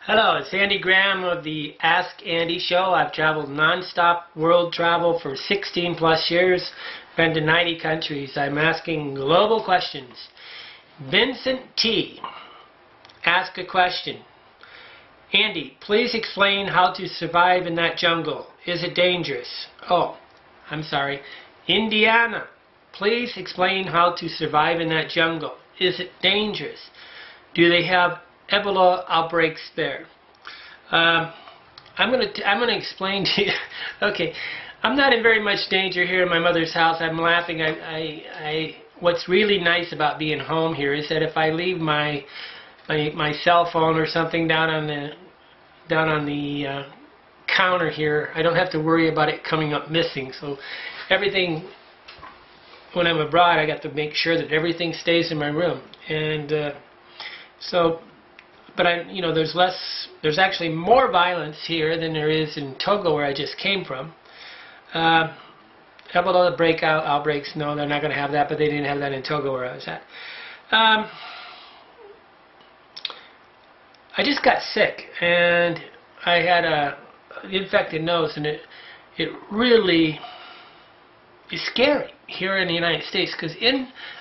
Hello, it's Andy Graham of the Ask Andy Show. I've traveled non-stop world travel for 16 plus years, been to 90 countries. I'm asking global questions. Vincent T. Ask a question. Andy, please explain how to survive in that jungle. Is it dangerous? Oh, I'm sorry. Indiana, please explain how to survive in that jungle. Is it dangerous? Do they have Ebola outbreaks there? I'm gonna explain to you. Okay, I'm not in very much danger here in my mother's house. I'm laughing. What's really nice about being home here is that if I leave my cell phone or something down on the counter here, I don't have to worry about it coming up missing. So everything, when I'm abroad, I got to make sure that everything stays in my room. And but there's actually more violence here than there is in Togo, where I just came from. Ebola outbreaks, no, they're not going to have that, but they didn't have that in Togo where I was at. I just got sick, and I had a infected nose, and it really is scary here in the United States, because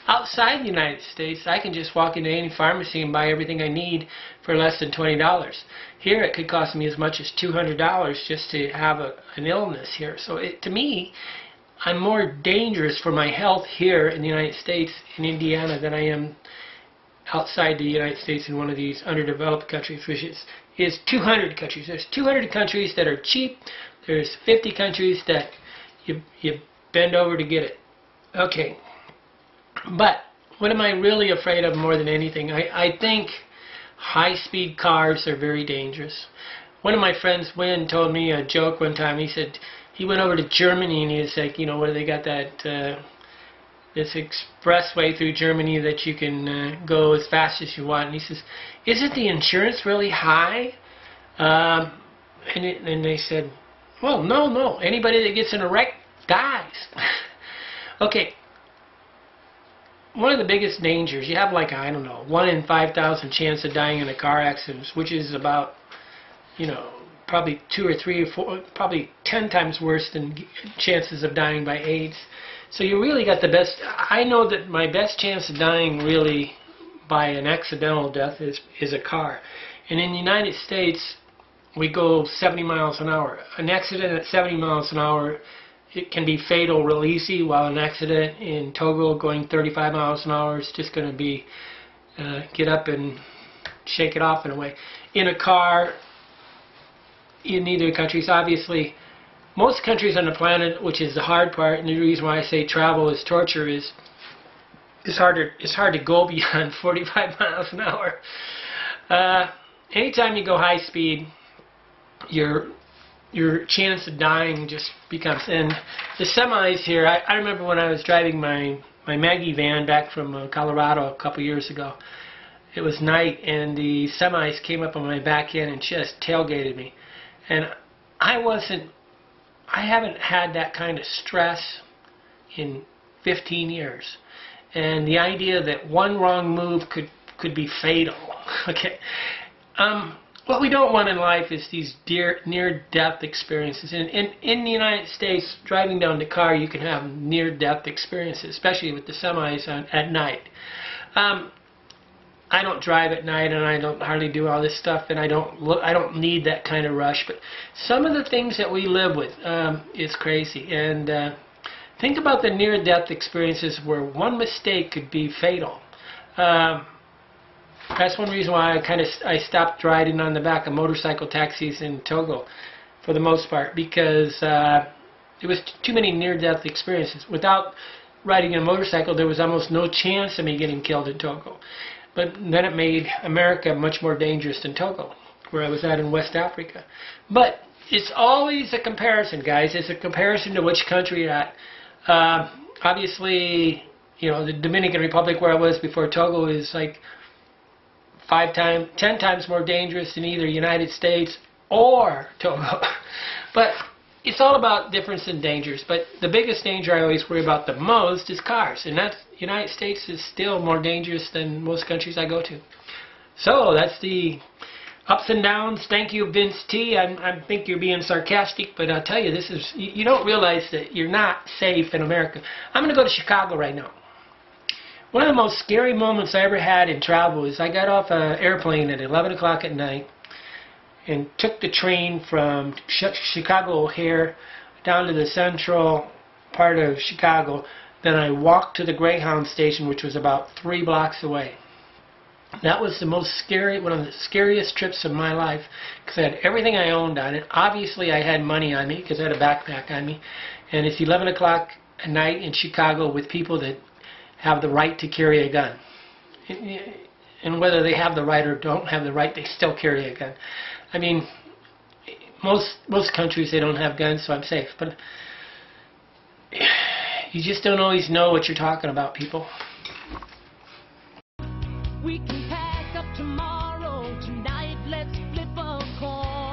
outside the United States I can just walk into any pharmacy and buy everything I need for less than $20. Here it could cost me as much as $200 just to have an illness here. So to me, I'm more dangerous for my health here in the United States, in Indiana, than I am outside the United States in one of these underdeveloped countries, which is 200 countries. There's 200 countries that are cheap. There's 50 countries that you bend over to get it. Okay, but what am I really afraid of more than anything? I think high-speed cars are very dangerous. One of my friends, Wynn, told me a joke one time. He said he went over to Germany, and he was like, you know, where they got that this expressway through Germany that you can go as fast as you want. And he says, isn't the insurance really high? And they said, well, no. Anybody that gets in a wreck dies. Okay, one of the biggest dangers, you have like, I don't know, 1 in 5,000 chance of dying in a car accident, which is about, you know, probably 2 or 3 or 4, probably 10 times worse than chances of dying by AIDS. So you really got the best. I know that my best chance of dying really by an accidental death is a car. And in the United States, we go 70 miles an hour. An accident at 70 miles an hour, it can be fatal real easy, while an accident in Togo going 35 miles an hour is just going to be get up and shake it off in a way. In a car, in either countries, obviously, most countries on the planet, which is the hard part, and the reason why I say travel is torture, is it's hard to go beyond 45 miles an hour. Anytime you go high speed, your chance of dying just becomes. And the semis here, I remember when I was driving my Maggie van back from Colorado a couple years ago. It was night, and the semis came up on my back end and just tailgated me. And I haven't had that kind of stress in 15 years. And the idea that one wrong move could be fatal. Okay. What we don't want in life is these near-death experiences. And in the United States, driving down the car, you can have near-death experiences, especially with the semis at night. I don't drive at night, and I don't hardly do all this stuff, and I don't need that kind of rush. But some of the things that we live with is crazy. And think about the near-death experiences where one mistake could be fatal. That's one reason why I stopped riding on the back of motorcycle taxis in Togo, for the most part, because it was too many near-death experiences. Without riding a motorcycle, there was almost no chance of me getting killed in Togo. But then it made America much more dangerous than Togo, where I was at in West Africa. But it's always a comparison, guys. It's a comparison to which country you're at. Obviously, you know, the Dominican Republic, where I was before Togo, is like 10 times more dangerous than either United States or Togo. But it's all about difference in dangers. But the biggest danger I always worry about the most is cars. And that's, United States is still more dangerous than most countries I go to. So that's the Ups and downs. Thank you, Vince T. I think you're being sarcastic, but I'll tell you, this is, you don't realize that you're not safe in America. I'm going to go to Chicago right now. One of the most scary moments I ever had in travel is I got off an airplane at 11 o'clock at night and took the train from Chicago O'Hare down to the central part of Chicago. Then I walked to the Greyhound station, which was about 3 blocks away. That was the most scary, one of the scariest trips of my life, because I had everything I owned on it. Obviously, I had money on me because I had a backpack on me. And it's 11 o'clock at night in Chicago with people that have the right to carry a gun. And whether they have the right or don't have the right, they still carry a gun. I mean, most countries, they don't have guns, so I'm safe. But you just don't always know what you're talking about, people. We can pack up tomorrow. Tonight, let's flip a coin.